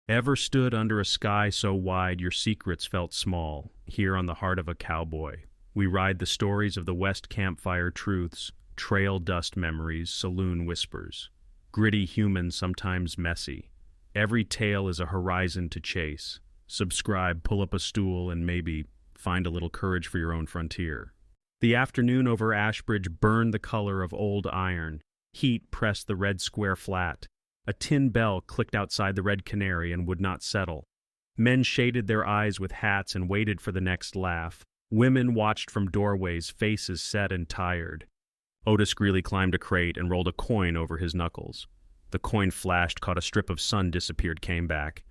Ever stood under a sky so wide your secrets felt small, here on the heart of a cowboy? We ride the stories of the West campfire truths, trail dust memories, saloon whispers. Gritty human, sometimes messy. Every tale is a horizon to chase. Subscribe, pull up a stool, and maybe find a little courage for your own frontier. The afternoon over Ashbridge burned the color of old iron. Heat pressed the red square flat. A tin bell clicked outside the Red Canary and would not settle. Men shaded their eyes with hats and waited for the next laugh. Women watched from doorways, faces set and tired. Otis Greeley climbed a crate and rolled a coin over his knuckles. The coin flashed, caught a strip of sun, disappeared, came back.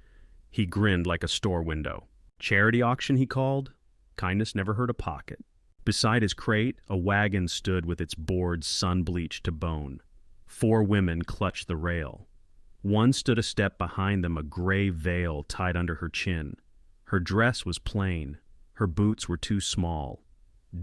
He grinned like a store window. Charity auction, he called. Kindness never hurt a pocket. Beside his crate, a wagon stood with its boards sun-bleached to bone. 4 women clutched the rail. One stood a step behind them, a gray veil tied under her chin. Her dress was plain. Her boots were too small.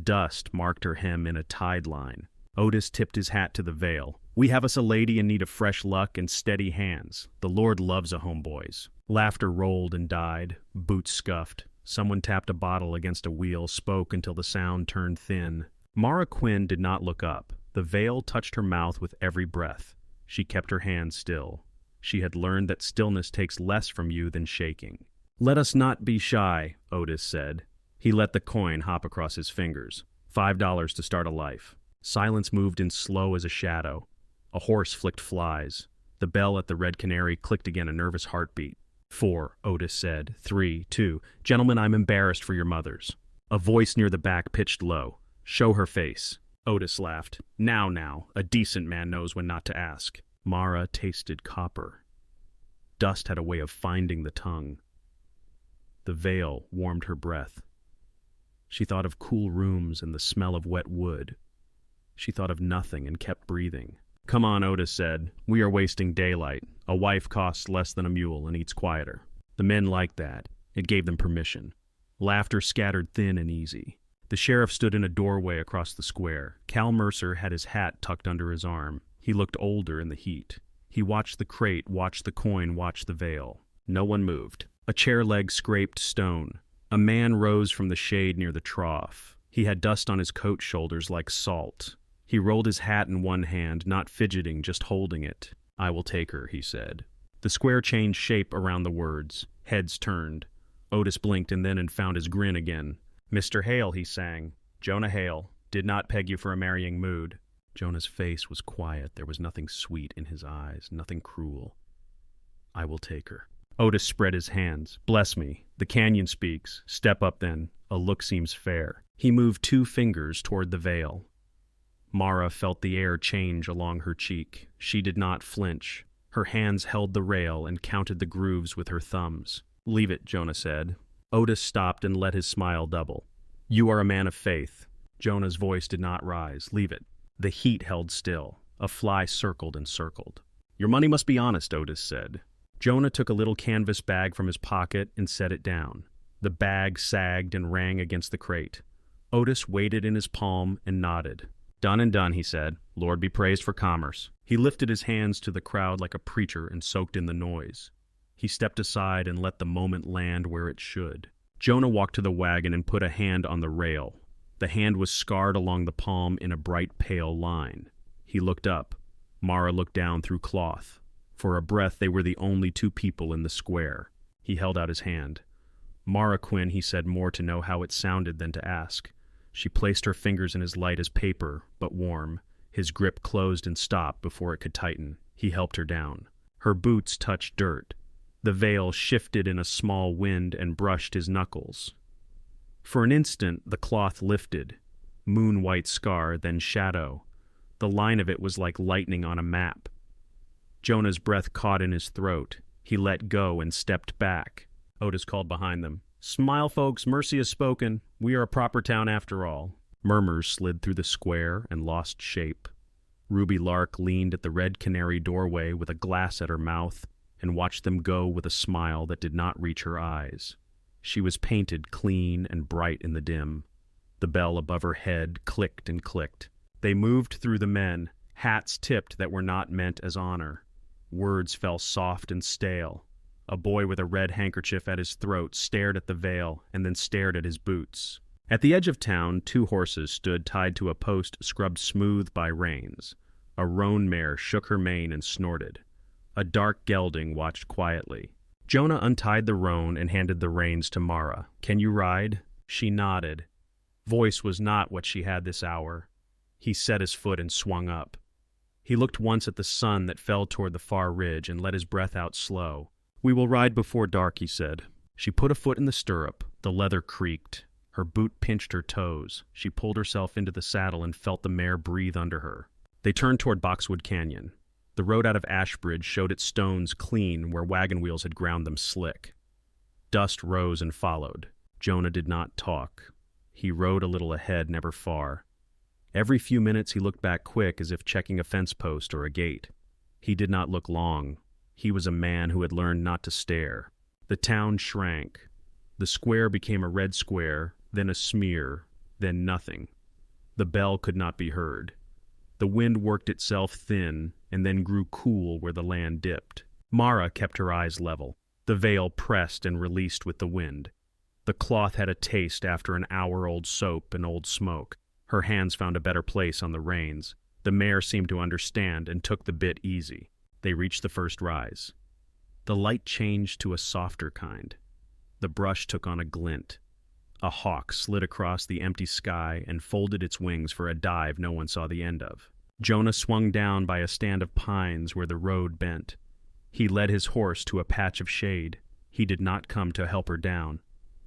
Dust marked her hem in a tide line. Otis tipped his hat to the veil. "We have us a lady in need of fresh luck and steady hands. The Lord loves a homeboys." Laughter rolled and died. Boots scuffed. Someone tapped a bottle against a wheel, spoke until the sound turned thin. Mara Quinn did not look up. The veil touched her mouth with every breath. She kept her hands still. She had learned that stillness takes less from you than shaking. "Let us not be shy," Otis said. He let the coin hop across his fingers. $5 to start a life. Silence moved in slow as a shadow. A horse flicked flies. The bell at the Red Canary clicked again, a nervous heartbeat. 4, Otis said. 3, 2. "Gentlemen, I'm embarrassed for your mothers." A voice near the back pitched low. "Show her face." Otis laughed. Now, a decent man knows when not to ask." Mara tasted copper. Dust had a way of finding the tongue. The veil warmed her breath. She thought of cool rooms and the smell of wet wood. She thought of nothing and kept breathing. "Come on," Otis said. "We are wasting daylight. A wife costs less than a mule and eats quieter." The men liked that. It gave them permission. Laughter scattered thin and easy. The sheriff stood in a doorway across the square. Cal Mercer had his hat tucked under his arm. He looked older in the heat. He watched the crate, watched the coin, watched the veil. No one moved. A chair leg scraped stone. A man rose from the shade near the trough. He had dust on his coat shoulders like salt. He rolled his hat in one hand, not fidgeting, just holding it. "I will take her," he said. The square changed shape around the words. Heads turned. Otis blinked and found his grin again. "Mr. Hale," he sang. "Jonah Hale. Did not peg you for a marrying mood." Jonah's face was quiet. There was nothing sweet in his eyes, nothing cruel. "I will take her." Otis spread his hands. "Bless me. The canyon speaks. Step up then. A look seems fair." He moved 2 fingers toward the veil. Mara felt the air change along her cheek. She did not flinch. Her hands held the rail and counted the grooves with her thumbs. "Leave it," Jonah said. Otis stopped and let his smile double. "You are a man of faith." Jonah's voice did not rise. "Leave it." The heat held still. A fly circled and circled. "Your money must be honest," Otis said. Jonah took a little canvas bag from his pocket and set it down. The bag sagged and rang against the crate. Otis weighed it in his palm and nodded. "Done and done," he said. "Lord be praised for commerce." He lifted his hands to the crowd like a preacher and soaked in the noise. He stepped aside and let the moment land where it should. Jonah walked to the wagon and put a hand on the rail. The hand was scarred along the palm in a bright pale line. He looked up. Mara looked down through cloth. For a breath they were the only 2 people in the square. He held out his hand. "Mara Quinn," he said, more to know how it sounded than to ask. She placed her fingers in his light as paper, but warm. His grip closed and stopped before it could tighten. He helped her down. Her boots touched dirt. The veil shifted in a small wind and brushed his knuckles. For an instant, the cloth lifted. Moon-white scar, then shadow. The line of it was like lightning on a map. Jonah's breath caught in his throat. He let go and stepped back. Otis called behind them. "Smile, folks, mercy has spoken. We are a proper town after all." Murmurs slid through the square and lost shape. Ruby Lark leaned at the Red Canary doorway with a glass at her mouth and watched them go with a smile that did not reach her eyes. She was painted clean and bright in the dim. The bell above her head clicked and clicked. They moved through the men, hats tipped that were not meant as honor. Words fell soft and stale. A boy with a red handkerchief at his throat stared at the veil and then stared at his boots. At the edge of town, 2 horses stood tied to a post scrubbed smooth by rains. A roan mare shook her mane and snorted. A dark gelding watched quietly. Jonah untied the roan and handed the reins to Mara. "Can you ride?" She nodded. Voice was not what she had this hour. He set his foot and swung up. He looked once at the sun that fell toward the far ridge and let his breath out slow. "We will ride before dark," he said. She put a foot in the stirrup. The leather creaked. Her boot pinched her toes. She pulled herself into the saddle and felt the mare breathe under her. They turned toward Boxwood Canyon. The road out of Ashbridge showed its stones clean where wagon wheels had ground them slick. Dust rose and followed. Jonah did not talk. He rode a little ahead, never far. Every few minutes he looked back quick as if checking a fence post or a gate. He did not look long. He was a man who had learned not to stare. The town shrank. The square became a red square, then a smear, then nothing. The bell could not be heard. The wind worked itself thin and then grew cool where the land dipped. Mara kept her eyes level. The veil pressed and released with the wind. The cloth had a taste after an hour-old soap and old smoke. Her hands found a better place on the reins. The mare seemed to understand and took the bit easy. They reached the first rise. The light changed to a softer kind. The brush took on a glint. A hawk slid across the empty sky and folded its wings for a dive no one saw the end of. Jonah swung down by a stand of pines where the road bent. He led his horse to a patch of shade. He did not come to help her down.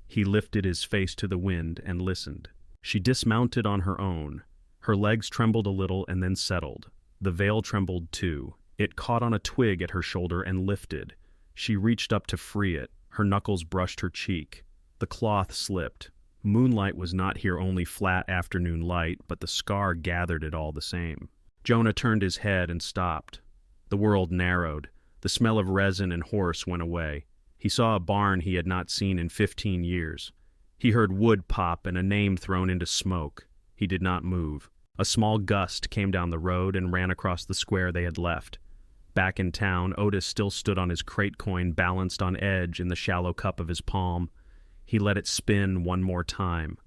He lifted his face to the wind and listened. She dismounted on her own. Her legs trembled a little and then settled. The veil trembled too. It caught on a twig at her shoulder and lifted. She reached up to free it. Her knuckles brushed her cheek. The cloth slipped. Moonlight was not here only flat afternoon light, but the scar gathered it all the same. Jonah turned his head and stopped. The world narrowed. The smell of resin and horse went away. He saw a barn he had not seen in 15 years. He heard wood pop and a name thrown into smoke. He did not move. A small gust came down the road and ran across the square they had left. Back in town, Otis still stood on his crate coin balanced on edge in the shallow cup of his palm. He let it spin one more time.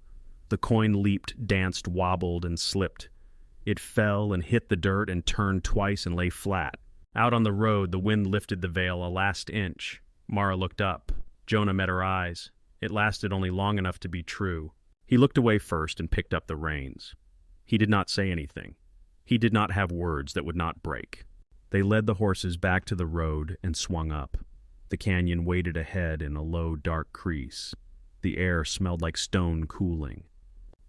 The coin leaped, danced, wobbled, and slipped. It fell and hit the dirt and turned twice and lay flat. Out on the road, the wind lifted the veil a last inch. Mara looked up. Jonah met her eyes. It lasted only long enough to be true. He looked away first and picked up the reins. He did not say anything. He did not have words that would not break. They led the horses back to the road and swung up. The canyon waded ahead in a low, dark crease. The air smelled like stone cooling.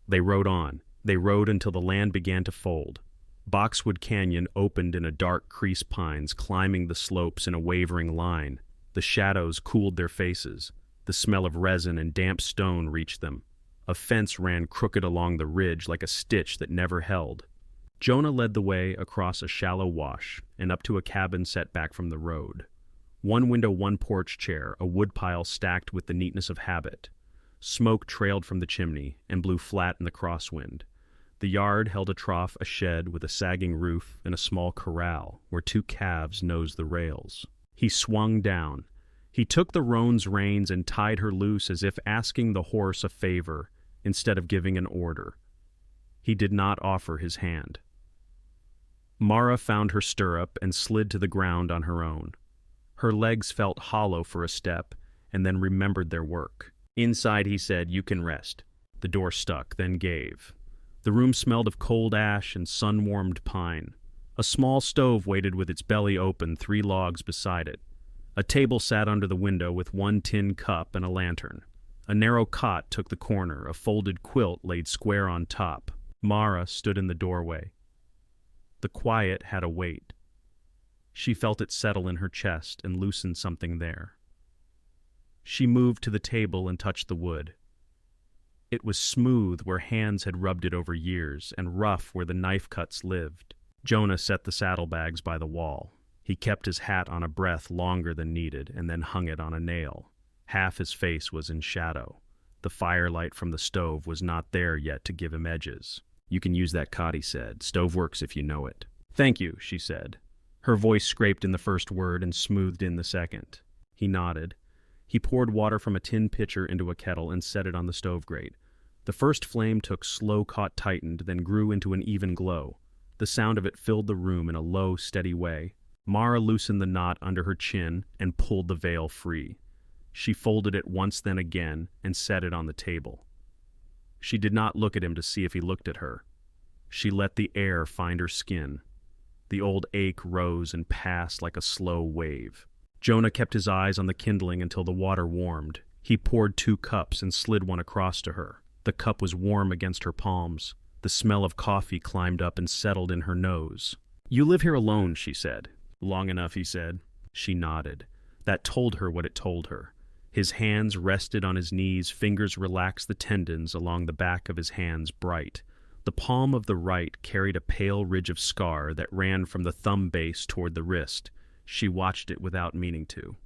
They rode on. They rode until the land began to fold. Boxwood Canyon opened in a dark crease pines, climbing the slopes in a wavering line. The shadows cooled their faces. The smell of resin and damp stone reached them. A fence ran crooked along the ridge like a stitch that never held. Jonah led the way across a shallow wash and up to a cabin set back from the road. One window, one porch chair, a woodpile stacked with the neatness of habit. Smoke trailed from the chimney and blew flat in the crosswind. The yard held a trough, a shed with a sagging roof, and a small corral where 2 calves nosed the rails. He swung down. He took the roan's reins and tied her loose as if asking the horse a favor instead of giving an order. He did not offer his hand. Mara found her stirrup and slid to the ground on her own. Her legs felt hollow for a step and then remembered their work. Inside, he said, "You can rest." The door stuck, then gave. The room smelled of cold ash and sun-warmed pine. A small stove waited with its belly open, 3 logs beside it. A table sat under the window with 1 tin cup and a lantern. A narrow cot took the corner, a folded quilt laid square on top. Mara stood in the doorway. The quiet had a weight. She felt it settle in her chest and loosen something there. She moved to the table and touched the wood. It was smooth where hands had rubbed it over years, and rough where the knife cuts lived. Jonah set the saddlebags by the wall. He kept his hat on a breath longer than needed, and then hung it on a nail. Half his face was in shadow. The firelight from the stove was not there yet to give him edges. "You can use that cot," he said. "Stove works if you know it." "Thank you," she said. Her voice scraped in the first word and smoothed in the second. He nodded. He poured water from a tin pitcher into a kettle and set it on the stove grate. The first flame took slow caught tightened, then grew into an even glow. The sound of it filled the room in a low, steady way. Mara loosened the knot under her chin and pulled the veil free. She folded it once, then again, and set it on the table. She did not look at him to see if he looked at her. She let the air find her skin. The old ache rose and passed like a slow wave. Jonah kept his eyes on the kindling until the water warmed. He poured 2 cups and slid one across to her. The cup was warm against her palms. The smell of coffee climbed up and settled in her nose. "You live here alone," she said. "Long enough," he said. She nodded. That told her what it told her. His hands rested on his knees, fingers relaxed the tendons along the back of his hands bright. The palm of the right carried a pale ridge of scar that ran from the thumb base toward the wrist. She watched it without meaning to.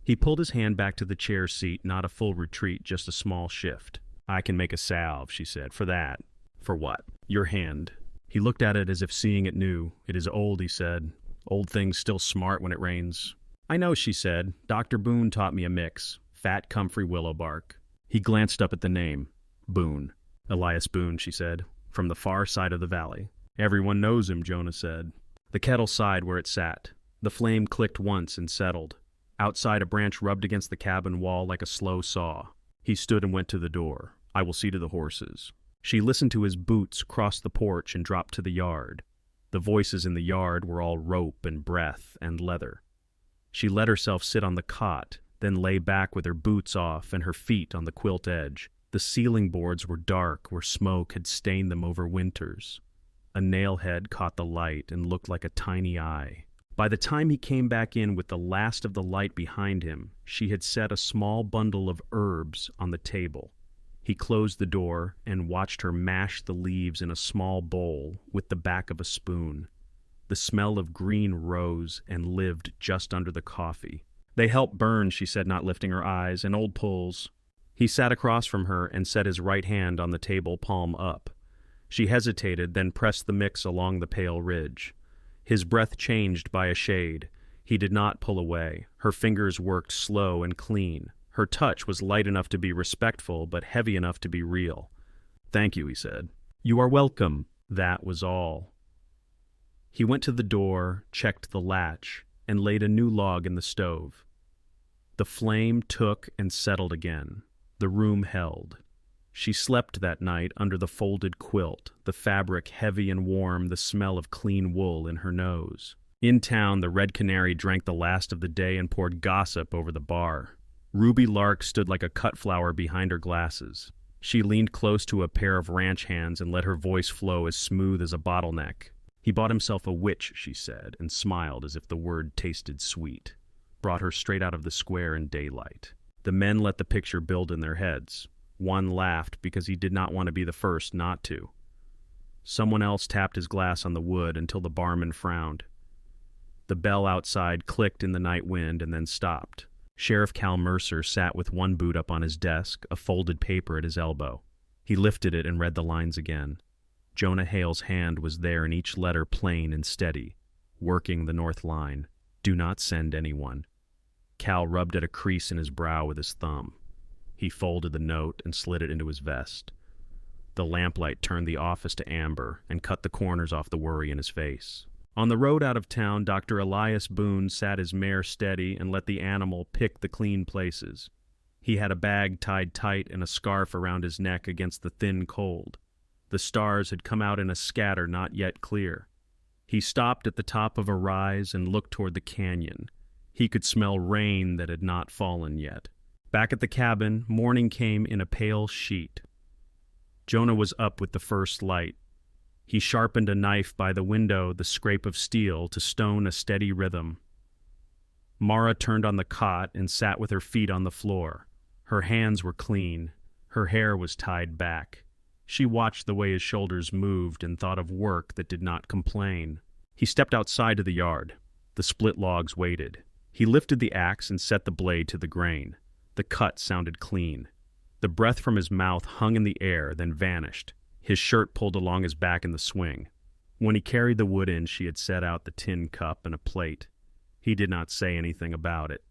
He pulled his hand back to the chair seat, not a full retreat, just a small shift. "I can make a salve," she said. "For that." "For what?" "Your hand." He looked at it as if seeing it new. "It is old," he said. "Old things still smart when it rains." "I know," she said. "Dr. Boone taught me a mix. Fat, comfrey willow bark." He glanced up at the name. "Boone." "Elias Boone," she said. "From the far side of the valley." "Everyone knows him," Jonah said. The kettle sighed where it sat. The flame clicked once and settled. Outside, a branch rubbed against the cabin wall like a slow saw. He stood and went to the door. "I will see to the horses." She listened to his boots cross the porch and drop to the yard. The voices in the yard were all rope and breath and leather. She let herself sit on the cot, then lay back with her boots off and her feet on the quilt edge. The ceiling boards were dark where smoke had stained them over winters. A nail head caught the light and looked like a tiny eye. By the time he came back in with the last of the light behind him, she had set a small bundle of herbs on the table. He closed the door and watched her mash the leaves in a small bowl with the back of a spoon. The smell of green rose and lived just under the coffee. "They help burn," she said, not lifting her eyes, "and old pulls." He sat across from her and set his right hand on the table, palm up. She hesitated, then pressed the mix along the pale ridge. His breath changed by a shade. He did not pull away. Her fingers worked slow and clean. Her touch was light enough to be respectful, but heavy enough to be real. "Thank you," he said. "You are welcome." That was all. He went to the door, checked the latch, and laid a new log in the stove. The flame took and settled again. The room held. She slept that night under the folded quilt, the fabric heavy and warm, the smell of clean wool in her nose. In town, the Red Canary drank the last of the day and poured gossip over the bar. Ruby Lark stood like a cut flower behind her glasses. She leaned close to a pair of ranch hands and let her voice flow as smooth as a bottleneck. "He bought himself a witch," she said, and smiled as if the word tasted sweet. Brought her straight out of the square in daylight. The men let the picture build in their heads. One laughed because he did not want to be the first not to. Someone else tapped his glass on the wood until the barman frowned. The bell outside clicked in the night wind and then stopped. Sheriff Cal Mercer sat with one boot up on his desk, a folded paper at his elbow. He lifted it and read the lines again. Jonah Hale's hand was there in each letter, plain and steady, working the north line. "Do not send anyone." Cal rubbed at a crease in his brow with his thumb. He folded the note and slid it into his vest. The lamplight turned the office to amber and cut the corners off the worry in his face. On the road out of town, Dr. Elias Boone sat his mare steady and let the animal pick the clean places. He had a bag tied tight and a scarf around his neck against the thin cold. The stars had come out in a scatter not yet clear. He stopped at the top of a rise and looked toward the canyon. He could smell rain that had not fallen yet. Back at the cabin, morning came in a pale sheet. Jonah was up with the first light. He sharpened a knife by the window, the scrape of steel, to stone a steady rhythm. Mara turned on the cot and sat with her feet on the floor. Her hands were clean. Her hair was tied back. She watched the way his shoulders moved and thought of work that did not complain. He stepped outside to the yard. The split logs waited. He lifted the axe and set the blade to the grain. The cut sounded clean. The breath from his mouth hung in the air, then vanished. His shirt pulled along his back in the swing. When he carried the wood in, she had set out the tin cup and a plate. He did not say anything about it.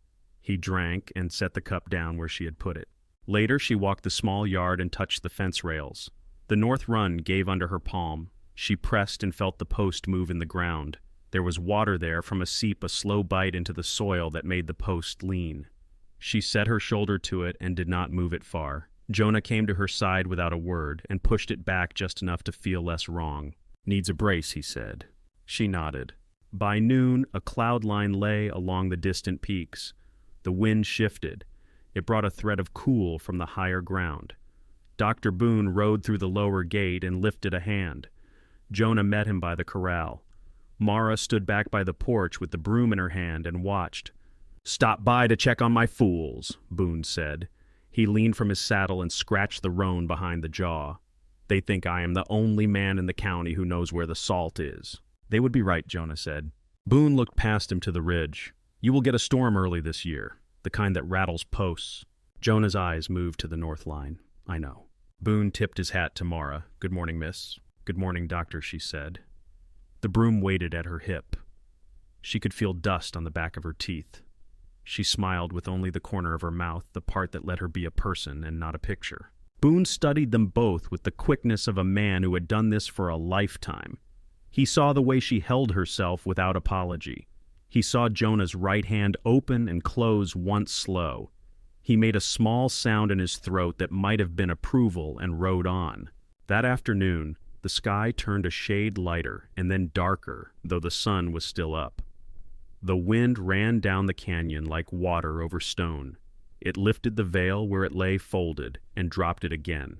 He drank and set the cup down where she had put it. Later, she walked the small yard and touched the fence rails. The north run gave under her palm. She pressed and felt the post move in the ground. There was water there from a seep, a slow bite into the soil that made the post lean. She set her shoulder to it and did not move it far. Jonah came to her side without a word and pushed it back just enough to feel less wrong. "Needs a brace," he said. She nodded. By noon, a cloud line lay along the distant peaks. The wind shifted. It brought a thread of cool from the higher ground. Dr. Boone rode through the lower gate and lifted a hand. Jonah met him by the corral. Mara stood back by the porch with the broom in her hand and watched. "Stop by to check on my fools," Boone said. He leaned from his saddle and scratched the roan behind the jaw. "They think I am the only man in the county who knows where the salt is." "They would be right," Jonah said. Boone looked past him to the ridge. "You will get a storm early this year, the kind that rattles posts." Jonah's eyes moved to the north line. "I know." Boone tipped his hat to Mara. "Good morning, miss." "Good morning, doctor," she said. The broom waited at her hip. She could feel dust on the back of her teeth. She smiled with only the corner of her mouth, the part that let her be a person and not a picture. Boone studied them both with the quickness of a man who had done this for a lifetime. He saw the way she held herself without apology. He saw Jonah's right hand open and close once slow. He made a small sound in his throat that might have been approval and rode on. That afternoon, the sky turned a shade lighter and then darker, though the sun was still up. The wind ran down the canyon like water over stone. It lifted the veil where it lay folded and dropped it again.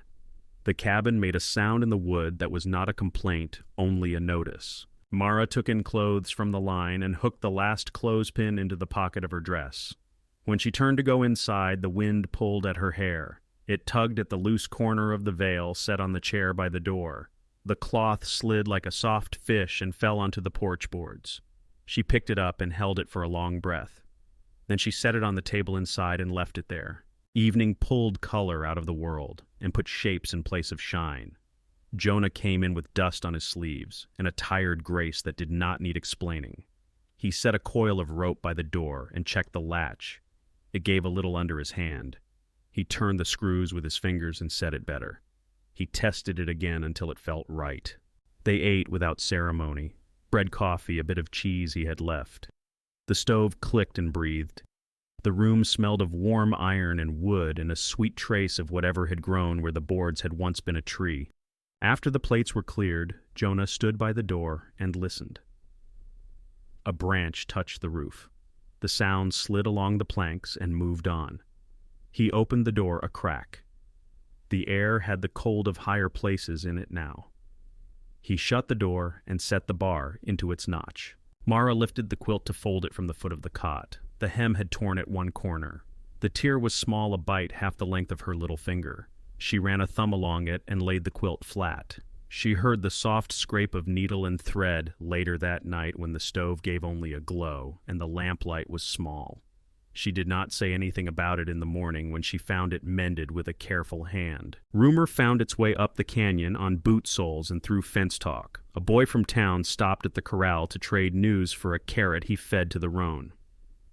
The cabin made a sound in the wood that was not a complaint, only a notice. Mara took in clothes from the line and hooked the last clothespin into the pocket of her dress. When she turned to go inside, the wind pulled at her hair. It tugged at the loose corner of the veil set on the chair by the door. The cloth slid like a soft fish and fell onto the porch boards. She picked it up and held it for a long breath. Then she set it on the table inside and left it there. Evening pulled color out of the world and put shapes in place of shine. Jonah came in with dust on his sleeves and a tired grace that did not need explaining. He set a coil of rope by the door and checked the latch. It gave a little under his hand. He turned the screws with his fingers and set it better. He tested it again until it felt right. They ate without ceremony. Bread, coffee, a bit of cheese he had left. The stove clicked and breathed. The room smelled of warm iron and wood and a sweet trace of whatever had grown where the boards had once been a tree. After the plates were cleared, Jonah stood by the door and listened. A branch touched the roof. The sound slid along the planks and moved on. He opened the door a crack. The air had the cold of higher places in it now. He shut the door and set the bar into its notch. Mara lifted the quilt to fold it from the foot of the cot. The hem had torn at one corner. The tier was small, a bite half the length of her little finger. She ran a thumb along it and laid the quilt flat. She heard the soft scrape of needle and thread later that night when the stove gave only a glow and the lamplight was small. She did not say anything about it in the morning when she found it mended with a careful hand. Rumor found its way up the canyon on boot soles and through fence talk. A boy from town stopped at the corral to trade news for a carrot he fed to the roan.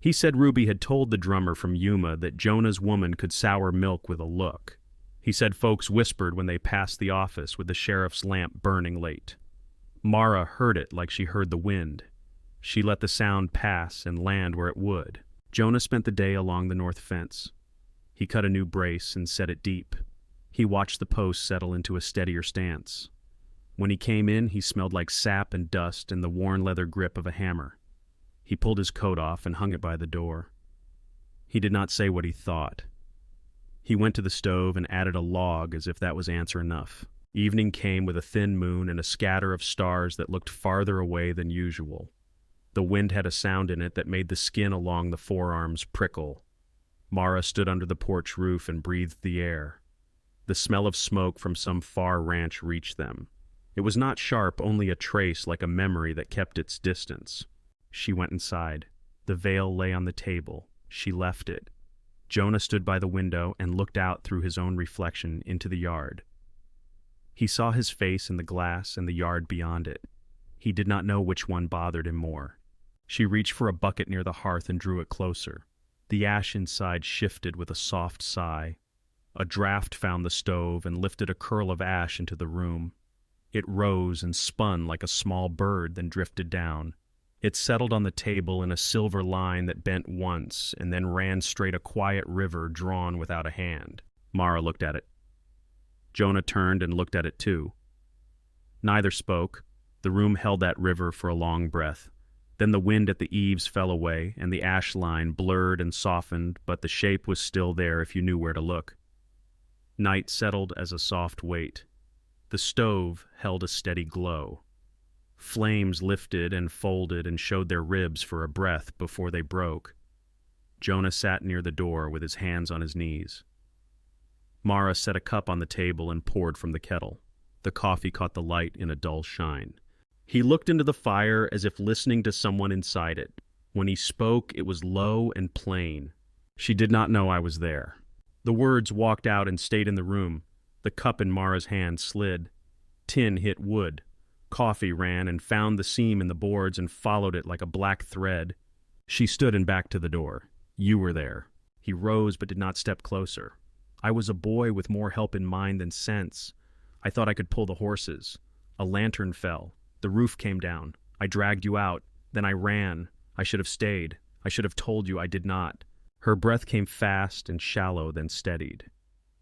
He said Ruby had told the drummer from Yuma that Jonah's woman could sour milk with a look. He said folks whispered when they passed the office with the sheriff's lamp burning late. Mara heard it like she heard the wind. She let the sound pass and land where it would. Jonah spent the day along the north fence. He cut a new brace and set it deep. He watched the post settle into a steadier stance. When he came in, he smelled like sap and dust and the worn leather grip of a hammer. He pulled his coat off and hung it by the door. He did not say what he thought. He went to the stove and added a log as if that was answer enough. Evening came with a thin moon and a scatter of stars that looked farther away than usual. The wind had a sound in it that made the skin along the forearms prickle. Mara stood under the porch roof and breathed the air. The smell of smoke from some far ranch reached them. It was not sharp, only a trace like a memory that kept its distance. She went inside. The veil lay on the table. She left it. Jonah stood by the window and looked out through his own reflection into the yard. He saw his face in the glass and the yard beyond it. He did not know which one bothered him more. She reached for a bucket near the hearth and drew it closer. The ash inside shifted with a soft sigh. A draft found the stove and lifted a curl of ash into the room. It rose and spun like a small bird, then drifted down. It settled on the table in a silver line that bent once and then ran straight a quiet river drawn without a hand. Mara looked at it. Jonah turned and looked at it too. Neither spoke. The room held that river for a long breath. Then the wind at the eaves fell away, and the ash line blurred and softened, but the shape was still there if you knew where to look. Night settled as a soft weight. The stove held a steady glow. Flames lifted and folded and showed their ribs for a breath before they broke. Jonah sat near the door with his hands on his knees. Mara set a cup on the table and poured from the kettle. The coffee caught the light in a dull shine. He looked into the fire as if listening to someone inside it. When he spoke, it was low and plain. She did not know I was there. The words walked out and stayed in the room. The cup in Mara's hand slid. Tin hit wood. Coffee ran and found the seam in the boards and followed it like a black thread. She stood and backed to the door. You were there. He rose but did not step closer. I was a boy with more help in mind than sense. I thought I could pull the horses. A lantern fell. The roof came down. I dragged you out. Then I ran. I should have stayed. I should have told you I did not. Her breath came fast and shallow, then steadied.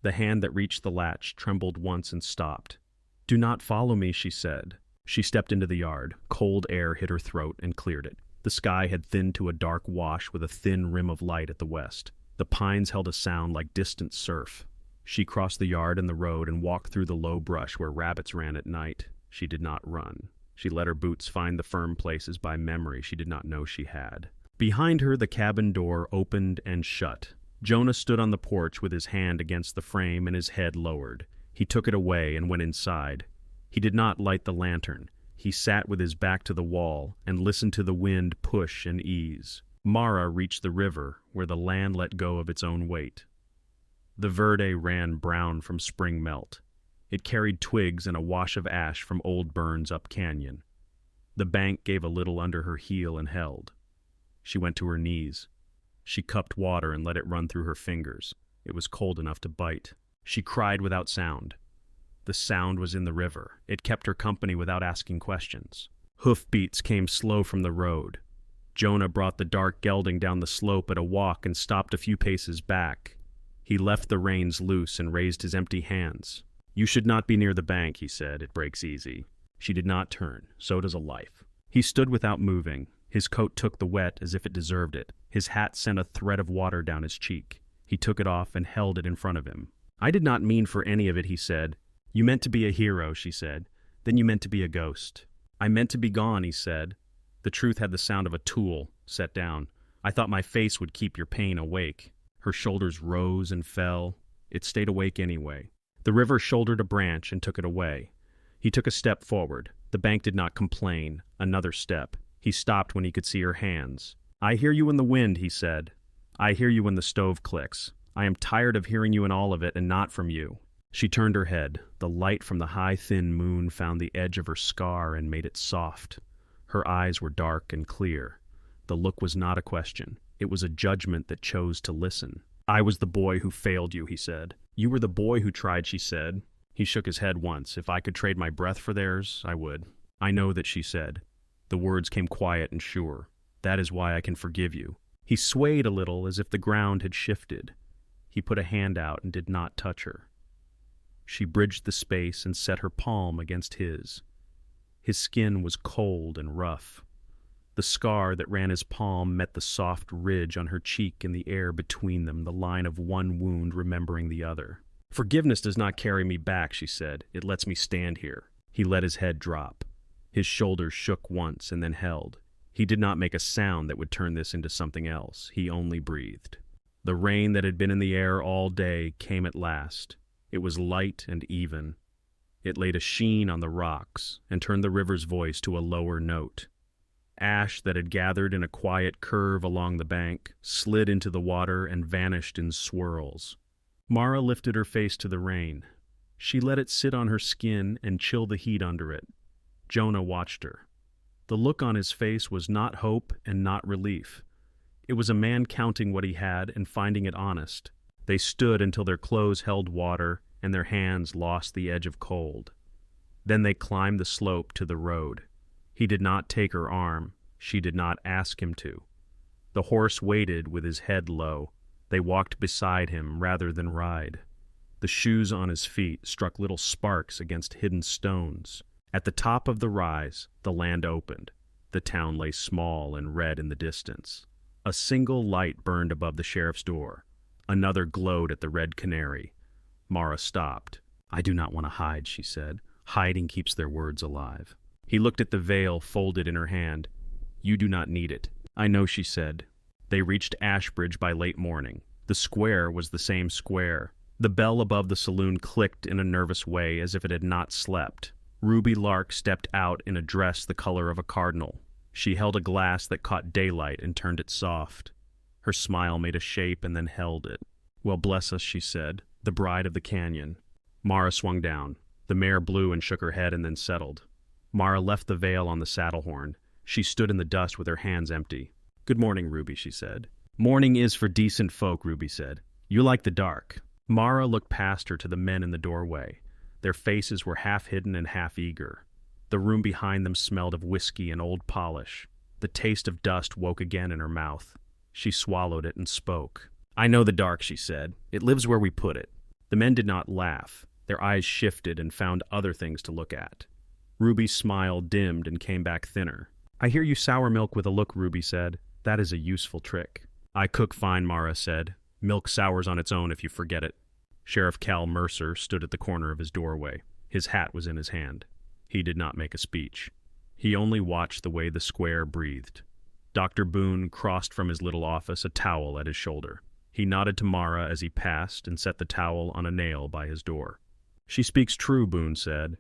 The hand that reached the latch trembled once and stopped. Do not follow me, she said. She stepped into the yard. Cold air hit her throat and cleared it. The sky had thinned to a dark wash with a thin rim of light at the west. The pines held a sound like distant surf. She crossed the yard and the road and walked through the low brush where rabbits ran at night. She did not run. She let her boots find the firm places by memory she did not know she had. Behind her, the cabin door opened and shut. Jonah stood on the porch with his hand against the frame and his head lowered. He took it away and went inside. He did not light the lantern. He sat with his back to the wall and listened to the wind push and ease. Mara reached the river, where the land let go of its own weight. The verde ran brown from spring melt. It carried twigs and a wash of ash from old burns up canyon. The bank gave a little under her heel and held. She went to her knees. She cupped water and let it run through her fingers. It was cold enough to bite. She cried without sound. The sound was in the river. It kept her company without asking questions. Hoofbeats came slow from the road. Jonah brought the dark gelding down the slope at a walk and stopped a few paces back. He left the reins loose and raised his empty hands. You should not be near the bank, he said. It breaks easy. She did not turn. So does a life. He stood without moving. His coat took the wet as if it deserved it. His hat sent a thread of water down his cheek. He took it off and held it in front of him. I did not mean for any of it, he said. You meant to be a hero, she said. Then you meant to be a ghost. I meant to be gone, he said. The truth had the sound of a tool set down. I thought my face would keep your pain awake. Her shoulders rose and fell. It stayed awake anyway. The river shouldered a branch and took it away. He took a step forward. The bank did not complain. Another step. He stopped when he could see her hands. I hear you in the wind, he said. I hear you when the stove clicks. I am tired of hearing you in all of it and not from you. She turned her head. The light from the high, thin moon found the edge of her scar and made it soft. Her eyes were dark and clear. The look was not a question. It was a judgment that chose to listen. I was the boy who failed you, he said. You were the boy who tried, she said. He shook his head once. If I could trade my breath for theirs, I would. I know that, she said. The words came quiet and sure. That is why I can forgive you. He swayed a little as if the ground had shifted. He put a hand out and did not touch her. She bridged the space and set her palm against his. His skin was cold and rough. The scar that ran his palm met the soft ridge on her cheek in the air between them, the line of one wound remembering the other. Forgiveness does not carry me back, she said. It lets me stand here. He let his head drop. His shoulders shook once and then held. He did not make a sound that would turn this into something else. He only breathed. The rain that had been in the air all day came at last. It was light and even. It laid a sheen on the rocks and turned the river's voice to a lower note. Ash that had gathered in a quiet curve along the bank slid into the water and vanished in swirls. Mara lifted her face to the rain. She let it sit on her skin and chill the heat under it. Jonah watched her. The look on his face was not hope and not relief. It was a man counting what he had and finding it honest. They stood until their clothes held water and their hands lost the edge of cold. Then they climbed the slope to the road. He did not take her arm. She did not ask him to. The horse waited with his head low. They walked beside him rather than ride. The shoes on his feet struck little sparks against hidden stones. At the top of the rise, the land opened. The town lay small and red in the distance. A single light burned above the sheriff's door. Another glowed at the Red Canary. Mara stopped. "I do not want to hide," she said. "Hiding keeps their words alive." He looked at the veil folded in her hand. "You do not need it." "I know," she said. They reached Ashbridge by late morning. The square was the same square. The bell above the saloon clicked in a nervous way as if it had not slept. Ruby Lark stepped out in a dress the color of a cardinal. She held a glass that caught daylight and turned it soft. Her smile made a shape and then held it. "Well, bless us," she said, "the bride of the canyon." Mara swung down. The mare blew and shook her head and then settled. Mara left the veil on the saddle horn. She stood in the dust with her hands empty. "Good morning, Ruby," she said. "Morning is for decent folk," Ruby said. "You like the dark." Mara looked past her to the men in the doorway. Their faces were half hidden and half eager. The room behind them smelled of whiskey and old polish. The taste of dust woke again in her mouth. She swallowed it and spoke. "I know the dark," she said. "It lives where we put it." The men did not laugh. Their eyes shifted and found other things to look at. Ruby's smile dimmed and came back thinner. "I hear you sour milk with a look," Ruby said. "That is a useful trick." "I cook fine," Mara said. "Milk sours on its own if you forget it." Sheriff Cal Mercer stood at the corner of his doorway. His hat was in his hand. He did not make a speech. He only watched the way the square breathed. Dr. Boone crossed from his little office, a towel at his shoulder. He nodded to Mara as he passed and set the towel on a nail by his door. "She speaks true," Boone said.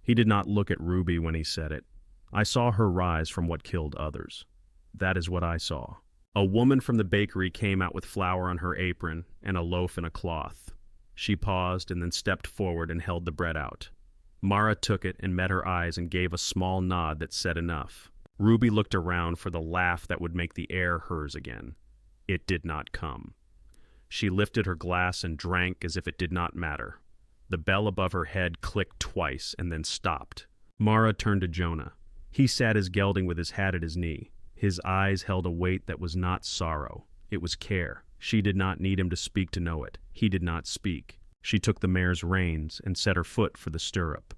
He did not look at Ruby when he said it. "I saw her rise from what killed others. That is what I saw." A woman from the bakery came out with flour on her apron and a loaf in a cloth. She paused and then stepped forward and held the bread out. Mara took it and met her eyes and gave a small nod that said enough. Ruby looked around for the laugh that would make the air hers again. It did not come. She lifted her glass and drank as if it did not matter. The bell above her head clicked twice and then stopped. Mara turned to Jonah. He sat his gelding with his hat at his knee. His eyes held a weight that was not sorrow. It was care. She did not need him to speak to know it. He did not speak. She took the mare's reins and set her foot for the stirrup.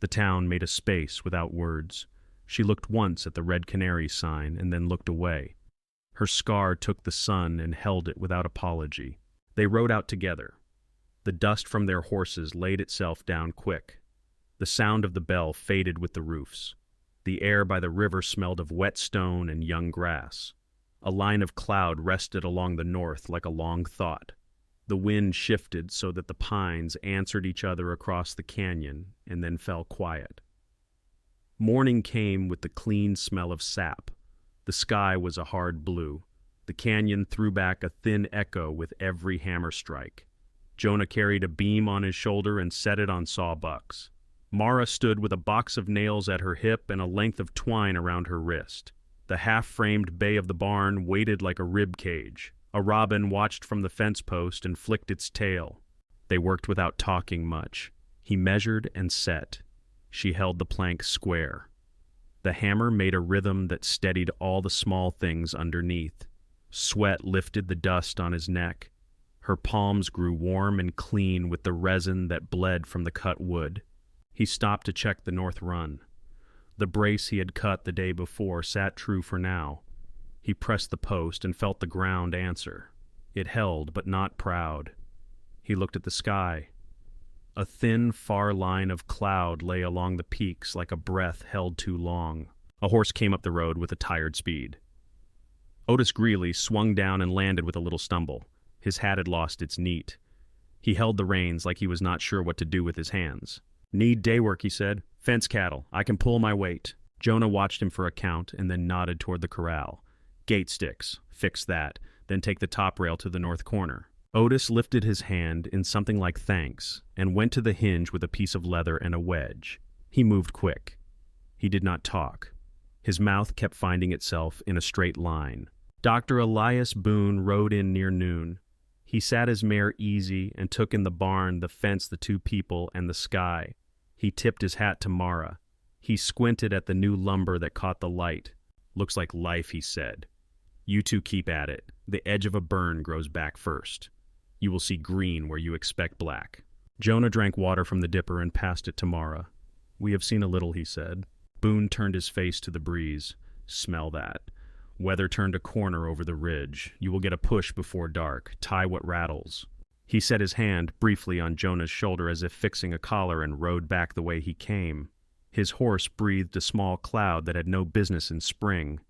The town made a space without words. She looked once at the Red Canary sign and then looked away. Her scar took the sun and held it without apology. They rode out together. The dust from their horses laid itself down quick. The sound of the bell faded with the roofs. The air by the river smelled of wet stone and young grass. A line of cloud rested along the north like a long thought. The wind shifted so that the pines answered each other across the canyon and then fell quiet. Morning came with the clean smell of sap. The sky was a hard blue. The canyon threw back a thin echo with every hammer strike. Jonah carried a beam on his shoulder and set it on sawbucks. Mara stood with a box of nails at her hip and a length of twine around her wrist. The half-framed bay of the barn waited like a rib cage. A robin watched from the fence post and flicked its tail. They worked without talking much. He measured and set. She held the plank square. The hammer made a rhythm that steadied all the small things underneath. Sweat lifted the dust on his neck. Her palms grew warm and clean with the resin that bled from the cut wood. He stopped to check the north run. The brace he had cut the day before sat true for now. He pressed the post and felt the ground answer. It held, but not proud. He looked at the sky. A thin, far line of cloud lay along the peaks like a breath held too long. A horse came up the road with a tired speed. Otis Greeley swung down and landed with a little stumble. His hat had lost its neat. He held the reins like he was not sure what to do with his hands. "Need day work," he said. "Fence cattle. I can pull my weight." Jonah watched him for a count and then nodded toward the corral. "Gate sticks. Fix that. Then take the top rail to the north corner." Otis lifted his hand in something like thanks and went to the hinge with a piece of leather and a wedge. He moved quick. He did not talk. His mouth kept finding itself in a straight line. Dr. Elias Boone rode in near noon. He sat his mare easy and took in the barn, the fence, the two people, and the sky. He tipped his hat to Mara. He squinted at the new lumber that caught the light. "Looks like life," he said. "You two keep at it. The edge of a burn grows back first. You will see green where you expect black." Jonah drank water from the dipper and passed it to Mara. "We have seen a little," he said. Boone turned his face to the breeze. "Smell that. Weather turned a corner over the ridge. You will get a push before dark. Tie what rattles." He set his hand briefly on Jonah's shoulder as if fixing a collar and rode back the way he came. His horse breathed a small cloud that had no business in spring.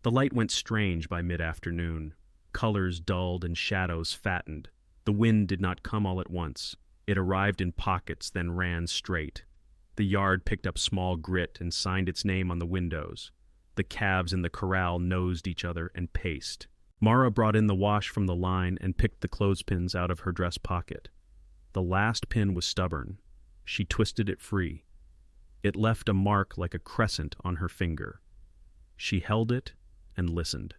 The light went strange by mid-afternoon. Colors dulled and shadows fattened. The wind did not come all at once. It arrived in pockets, then ran straight. The yard picked up small grit and signed its name on the windows. The calves in the corral nosed each other and paced. Mara brought in the wash from the line and picked the clothespins out of her dress pocket. The last pin was stubborn. She twisted it free. It left a mark like a crescent on her finger. She held it and listened.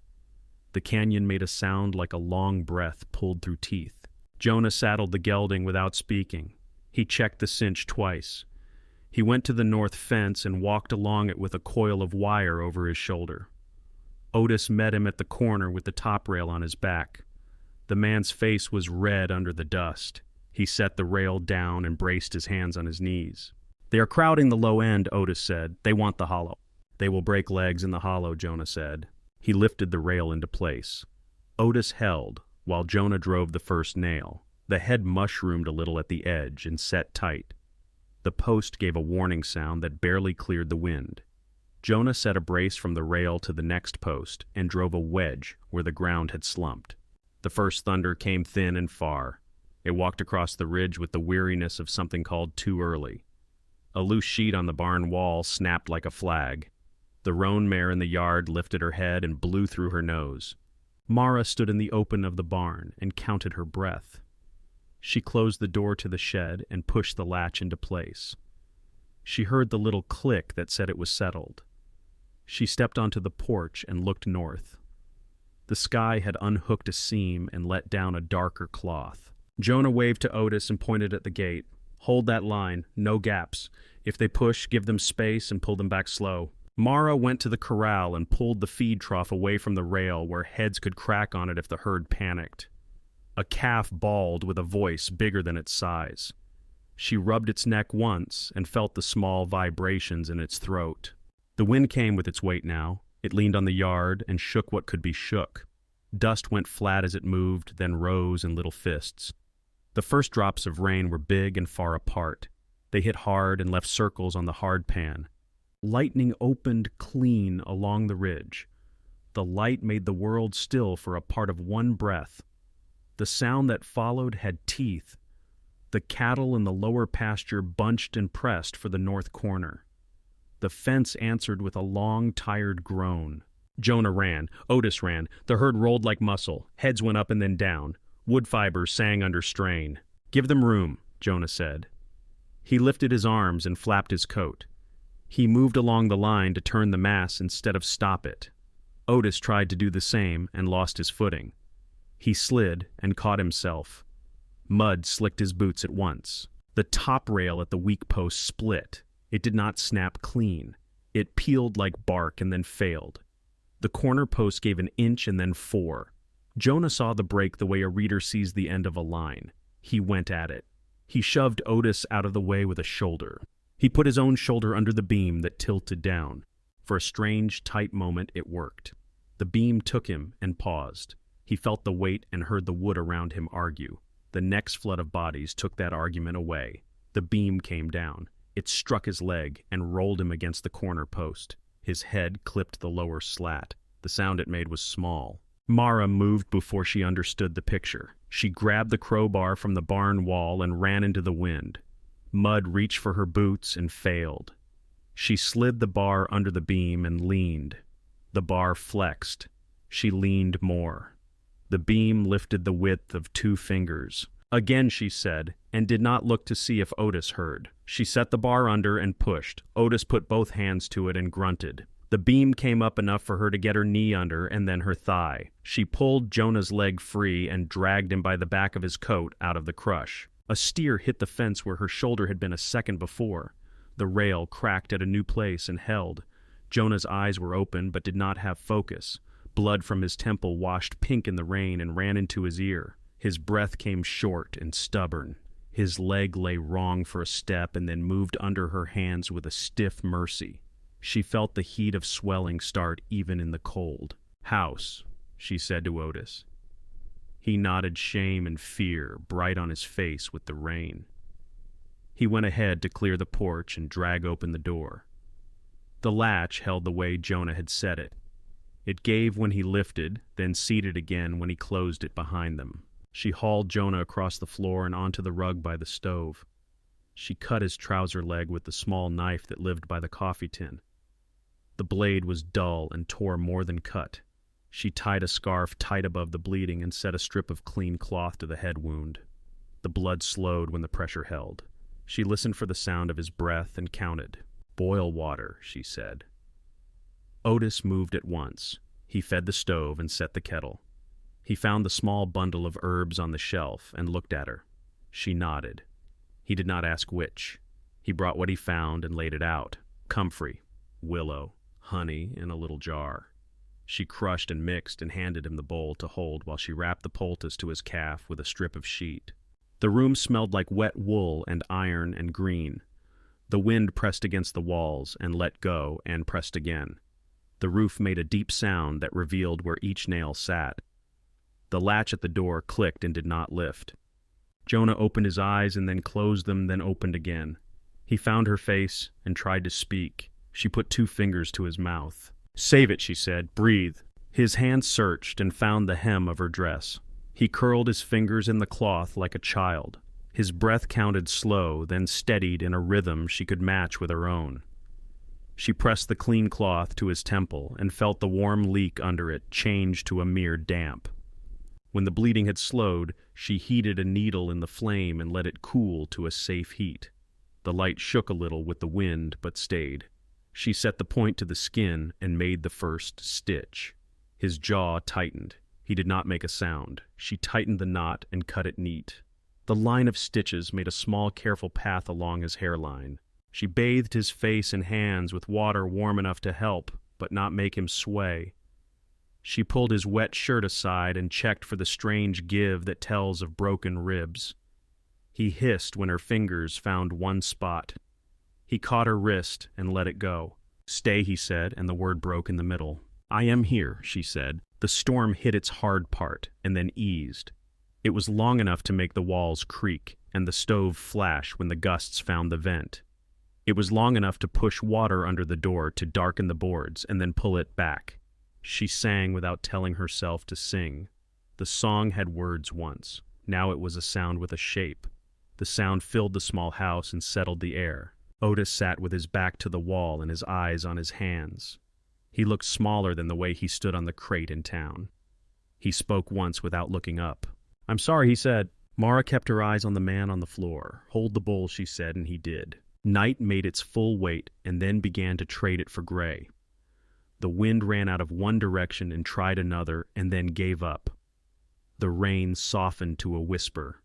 The canyon made a sound like a long breath pulled through teeth. Jonah saddled the gelding without speaking. He checked the cinch twice. He went to the north fence and walked along it with a coil of wire over his shoulder. Otis met him at the corner with the top rail on his back. The man's face was red under the dust. He set the rail down and braced his hands on his knees. "They are crowding the low end," Otis said. "They want the hollow." "They will break legs in the hollow," Jonah said. He lifted the rail into place. Otis held, while Jonah drove the first nail. The head mushroomed a little at the edge and set tight. The post gave a warning sound that barely cleared the wind. Jonah set a brace from the rail to the next post and drove a wedge where the ground had slumped. The first thunder came thin and far. It walked across the ridge with the weariness of something called too early. A loose sheet on the barn wall snapped like a flag. The roan mare in the yard lifted her head and blew through her nose. Mara stood in the open of the barn and counted her breath. She closed the door to the shed and pushed the latch into place. She heard the little click that said it was settled. She stepped onto the porch and looked north. The sky had unhooked a seam and let down a darker cloth. Jonah waved to Otis and pointed at the gate. "Hold that line, no gaps. If they push, give them space and pull them back slow." Mara went to the corral and pulled the feed trough away from the rail where heads could crack on it if the herd panicked. A calf bawled with a voice bigger than its size. She rubbed its neck once and felt the small vibrations in its throat. The wind came with its weight now. It leaned on the yard and shook what could be shook. Dust went flat as it moved, then rose in little fists. The first drops of rain were big and far apart. They hit hard and left circles on the hard pan. Lightning opened clean along the ridge. The light made the world still for a part of one breath. The sound that followed had teeth. The cattle in the lower pasture bunched and pressed for the north corner. The fence answered with a long, tired groan. Jonah ran. Otis ran. The herd rolled like muscle. Heads went up and then down. Wood fibers sang under strain. "Give them room," Jonah said. He lifted his arms and flapped his coat. He moved along the line to turn the mass instead of stop it. Otis tried to do the same and lost his footing. He slid and caught himself. Mud slicked his boots at once. The top rail at the weak post split. It did not snap clean. It peeled like bark and then failed. The corner post gave an inch and then 4. Jonah saw the break the way a reader sees the end of a line. He went at it. He shoved Otis out of the way with a shoulder. He put his own shoulder under the beam that tilted down. For a strange, tight moment, it worked. The beam took him and paused. He felt the weight and heard the wood around him argue. The next flood of bodies took that argument away. The beam came down. It struck his leg and rolled him against the corner post. His head clipped the lower slat. The sound it made was small. Mara moved before she understood the picture. She grabbed the crowbar from the barn wall and ran into the wind. Mud reached for her boots and failed. She slid the bar under the beam and leaned. The bar flexed. She leaned more. The beam lifted the width of 2 fingers. "Again," she said, and did not look to see if Otis heard. She set the bar under and pushed. Otis put both hands to it and grunted. The beam came up enough for her to get her knee under and then her thigh. She pulled Jonah's leg free and dragged him by the back of his coat out of the crush. A steer hit the fence where her shoulder had been a second before. The rail cracked at a new place and held. Jonah's eyes were open but did not have focus. Blood from his temple washed pink in the rain and ran into his ear. His breath came short and stubborn. His leg lay wrong for a step and then moved under her hands with a stiff mercy. She felt the heat of swelling start even in the cold. "House," she said to Otis. He nodded, shame and fear bright on his face with the rain. He went ahead to clear the porch and drag open the door. The latch held the way Jonah had set it. It gave when he lifted, then seated again when he closed it behind them. She hauled Jonah across the floor and onto the rug by the stove. She cut his trouser leg with the small knife that lived by the coffee tin. The blade was dull and tore more than cut. She tied a scarf tight above the bleeding and set a strip of clean cloth to the head wound. The blood slowed when the pressure held. She listened for the sound of his breath and counted. "Boil water," she said. Otis moved at once. He fed the stove and set the kettle. He found the small bundle of herbs on the shelf and looked at her. She nodded. He did not ask which. He brought what he found and laid it out. Comfrey, willow, honey in a little jar. She crushed and mixed and handed him the bowl to hold while she wrapped the poultice to his calf with a strip of sheet. The room smelled like wet wool and iron and green. The wind pressed against the walls and let go and pressed again. The roof made a deep sound that revealed where each nail sat. The latch at the door clicked and did not lift. Jonah opened his eyes and then closed them, then opened again. He found her face and tried to speak. She put 2 fingers to his mouth. "Save it," she said. "Breathe." His hand searched and found the hem of her dress. He curled his fingers in the cloth like a child. His breath counted slow, then steadied in a rhythm she could match with her own. She pressed the clean cloth to his temple and felt the warm leak under it change to a mere damp. When the bleeding had slowed, she heated a needle in the flame and let it cool to a safe heat. The light shook a little with the wind, but stayed. She set the point to the skin and made the first stitch. His jaw tightened. He did not make a sound. She tightened the knot and cut it neat. The line of stitches made a small, careful path along his hairline. She bathed his face and hands with water warm enough to help, but not make him sway. She pulled his wet shirt aside and checked for the strange give that tells of broken ribs. He hissed when her fingers found one spot. He caught her wrist and let it go. "Stay," he said, and the word broke in the middle. "I am here," she said. The storm hit its hard part and then eased. It was long enough to make the walls creak and the stove flash when the gusts found the vent. It was long enough to push water under the door to darken the boards and then pull it back. She sang without telling herself to sing. The song had words once. Now it was a sound with a shape. The sound filled the small house and settled the air. Otis sat with his back to the wall and his eyes on his hands. He looked smaller than the way he stood on the crate in town. He spoke once without looking up. "I'm sorry," he said. Mara kept her eyes on the man on the floor. "Hold the bowl," she said, and he did. Night made its full weight and then began to trade it for gray. The wind ran out of one direction and tried another and then gave up. The rain softened to a whisper.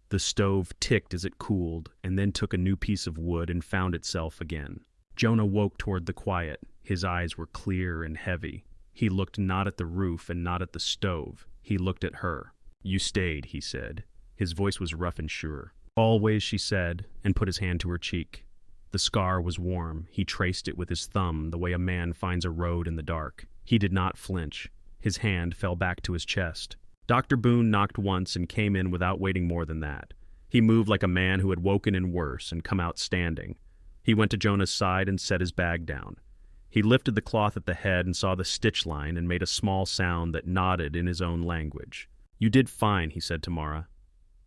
The stove ticked as it cooled and then took a new piece of wood and found itself again. Jonah woke toward the quiet. His eyes were clear and heavy. He looked not at the roof and not at the stove. He looked at her. "You stayed," he said. His voice was rough and sure. "Always," she said, and put his hand to her cheek. The scar was warm. He traced it with his thumb the way a man finds a road in the dark. He did not flinch. His hand fell back to his chest. Dr. Boone knocked once and came in without waiting more than that. He moved like a man who had woken in worse and come out standing. He went to Jonah's side and set his bag down. He lifted the cloth at the head and saw the stitch line and made a small sound that nodded in his own language. "You did fine," he said to Mara.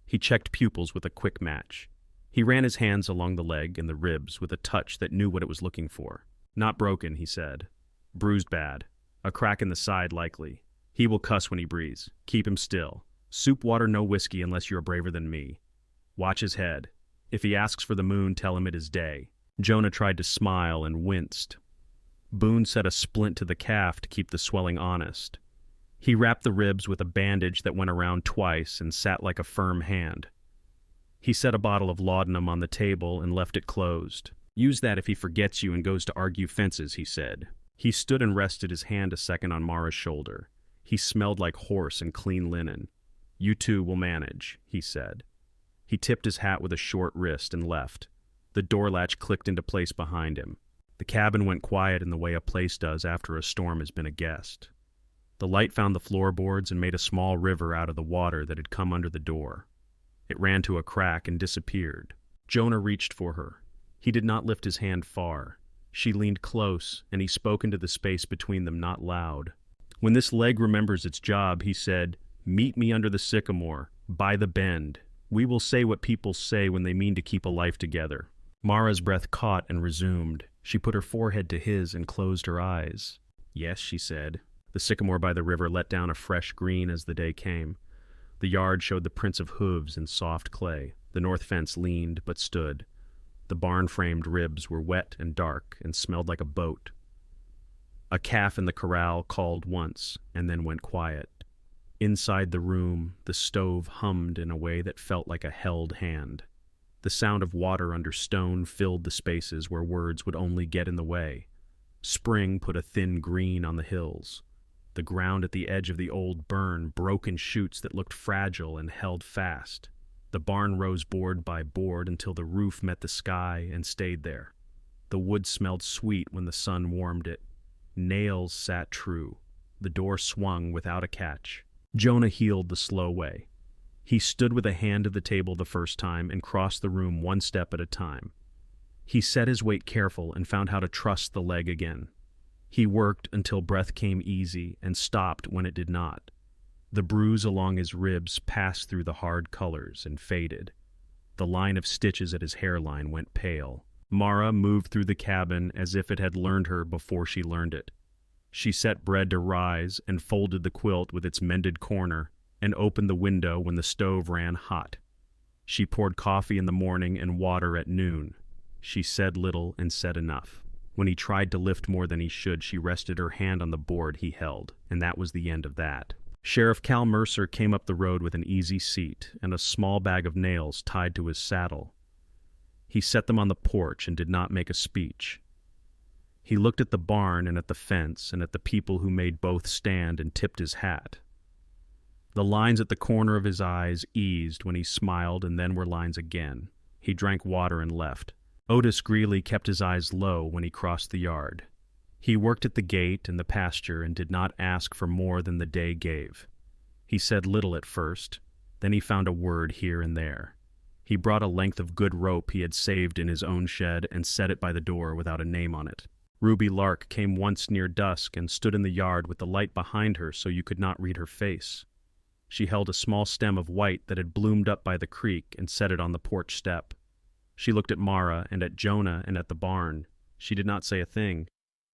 He checked pupils with a quick match. He ran his hands along the leg and the ribs with a touch that knew what it was looking for. "Not broken," he said. "Bruised bad. A crack in the side likely. He will cuss when he breathes. Keep him still. Soup water, no whiskey unless you are braver than me. Watch his head. If he asks for the moon, tell him it is day." Jonah tried to smile and winced. Boone set a splint to the calf to keep the swelling honest. He wrapped the ribs with a bandage that went around twice and sat like a firm hand. He set a bottle of laudanum on the table and left it closed. "Use that if he forgets you and goes to argue fences," he said. He stood and rested his hand a second on Mara's shoulder. He smelled like horse and clean linen. "You two will manage," he said. He tipped his hat with a short wrist and left. The door latch clicked into place behind him. The cabin went quiet in the way a place does after a storm has been a guest. The light found the floorboards and made a small river out of the water that had come under the door. It ran to a crack and disappeared. Jonah reached for her. He did not lift his hand far. She leaned close, and he spoke into the space between them, not loud. "When this leg remembers its job," he said, "meet me under the sycamore, by the bend. We will say what people say when they mean to keep a life together." Mara's breath caught and resumed. She put her forehead to his and closed her eyes. "Yes," she said. The sycamore by the river let down a fresh green as the day came. The yard showed the prints of hooves in soft clay. The north fence leaned but stood. The barn-framed ribs were wet and dark and smelled like a boat. A calf in the corral called once and then went quiet. Inside the room, the stove hummed in a way that felt like a held hand. The sound of water under stone filled the spaces where words would only get in the way. Spring put a thin green on the hills. The ground at the edge of the old burn broke in shoots that looked fragile and held fast. The barn rose board by board until the roof met the sky and stayed there. The wood smelled sweet when the sun warmed it. Nails sat true. The door swung without a catch. Jonah healed the slow way. He stood with a hand to the table the first time and crossed the room one step at a time. He set his weight careful and found how to trust the leg again. He worked until breath came easy and stopped when it did not. The bruise along his ribs passed through the hard colors and faded. The line of stitches at his hairline went pale. Mara moved through the cabin as if it had learned her before she learned it. She set bread to rise and folded the quilt with its mended corner and opened the window when the stove ran hot. She poured coffee in the morning and water at noon. She said little and said enough. When he tried to lift more than he should, she rested her hand on the board he held, and that was the end of that. Sheriff Cal Mercer came up the road with an easy seat and a small bag of nails tied to his saddle. He set them on the porch and did not make a speech. He looked at the barn and at the fence and at the people who made both stand and tipped his hat. The lines at the corner of his eyes eased when he smiled and then were lines again. He drank water and left. Otis Greeley kept his eyes low when he crossed the yard. He worked at the gate and the pasture and did not ask for more than the day gave. He said little at first, then he found a word here and there. He brought a length of good rope he had saved in his own shed and set it by the door without a name on it. Ruby Lark came once near dusk and stood in the yard with the light behind her so you could not read her face. She held a small stem of white that had bloomed up by the creek and set it on the porch step. She looked at Mara and at Jonah and at the barn. She did not say a thing.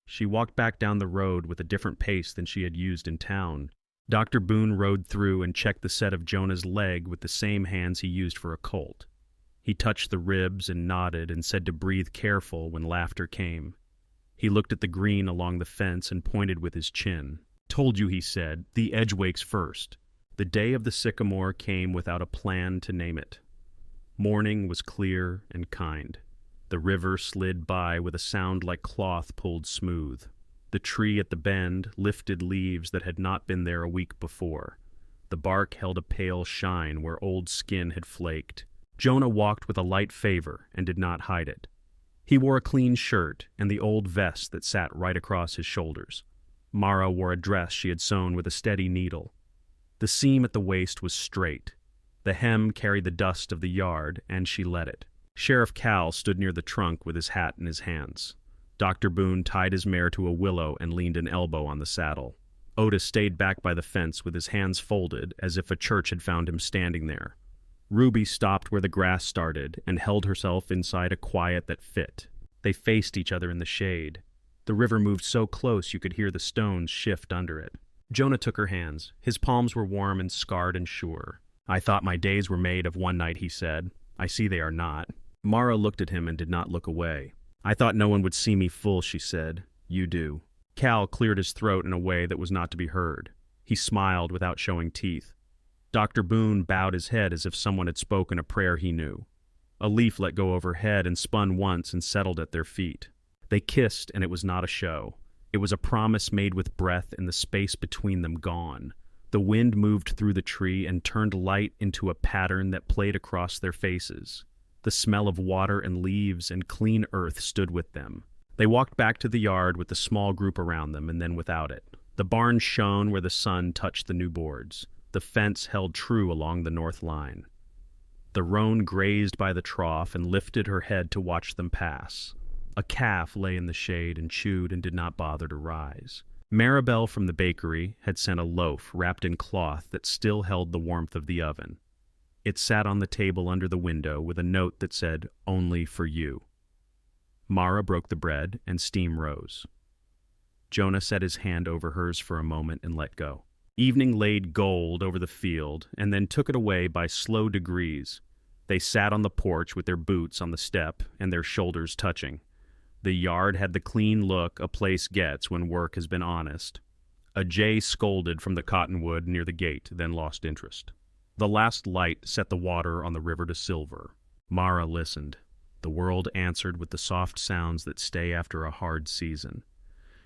She walked back down the road with a different pace than she had used in town. Dr. Boone rode through and checked the set of Jonah's leg with the same hands he used for a colt. He touched the ribs and nodded and said to breathe careful when laughter came. He looked at the green along the fence and pointed with his chin. "Told you," he said, "the Edgewakes first." The day of the sycamore came without a plan to name it. Morning was clear and kind. The river slid by with a sound like cloth pulled smooth. The tree at the bend lifted leaves that had not been there a week before. The bark held a pale shine where old skin had flaked. Jonah walked with a light favor and did not hide it. He wore a clean shirt and the old vest that sat right across his shoulders. Mara wore a dress she had sewn with a steady needle. The seam at the waist was straight. The hem carried the dust of the yard, and she let it. Sheriff Cal stood near the trunk with his hat in his hands. Dr. Boone tied his mare to a willow and leaned an elbow on the saddle. Otis stayed back by the fence with his hands folded, as if a church had found him standing there. Ruby stopped where the grass started and held herself inside a quiet that fit. They faced each other in the shade. The river moved so close you could hear the stones shift under it. Jonah took her hands. His palms were warm and scarred and sure. "I thought my days were made of one night," he said. "I see they are not." Mara looked at him and did not look away. "I thought no one would see me full," she said. You do. Cal cleared his throat in a way that was not to be heard. He smiled without showing teeth. Dr. Boone bowed his head as if someone had spoken a prayer he knew. A leaf let go overhead and spun once and settled at their feet. They kissed, and it was not a show. It was a promise made with breath and the space between them gone. The wind moved through the tree and turned light into a pattern that played across their faces. The smell of water and leaves and clean earth stood with them. They walked back to the yard with the small group around them and then without it. The barn shone where the sun touched the new boards. The fence held true along the north line. The roan grazed by the trough and lifted her head to watch them pass. A calf lay in the shade and chewed and did not bother to rise. Maribel from the bakery had sent a loaf wrapped in cloth that still held the warmth of the oven. It sat on the table under the window with a note that said, "Only for you." Mara broke the bread and steam rose. Jonah set his hand over hers for a moment and let go. Evening laid gold over the field and then took it away by slow degrees. They sat on the porch with their boots on the step and their shoulders touching. The yard had the clean look a place gets when work has been honest. A jay scolded from the cottonwood near the gate, then lost interest. The last light set the water on the river to silver. Mara listened. The world answered with the soft sounds that stay after a hard season.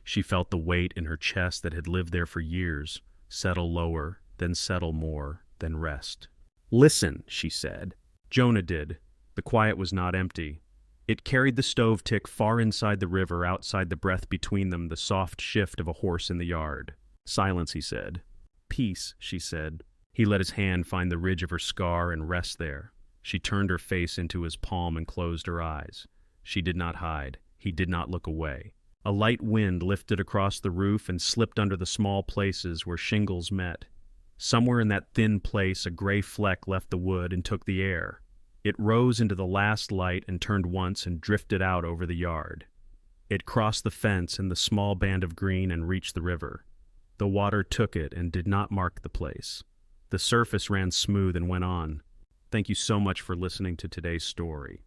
She felt the weight in her chest that had lived there for years, settle lower, then settle more, then rest. "Listen," she said. Jonah did. The quiet was not empty. It carried the stove tick far inside the river, outside the breath between them, the soft shift of a horse in the yard. "Silence," he said. "Peace," she said. He let his hand find the ridge of her scar and rest there. She turned her face into his palm and closed her eyes. She did not hide. He did not look away. A light wind lifted across the roof and slipped under the small places where shingles met. Somewhere in that thin place a gray fleck left the wood and took the air. It rose into the last light and turned once and drifted out over the yard. It crossed the fence and the small band of green and reached the river. The water took it and did not mark the place. The surface ran smooth and went on. Thank you so much for listening to today's story.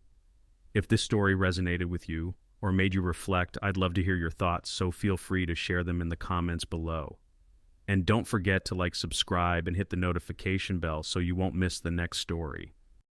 If this story resonated with you or made you reflect, I'd love to hear your thoughts, so feel free to share them in the comments below. And don't forget to subscribe and hit the notification bell so you won't miss the next story.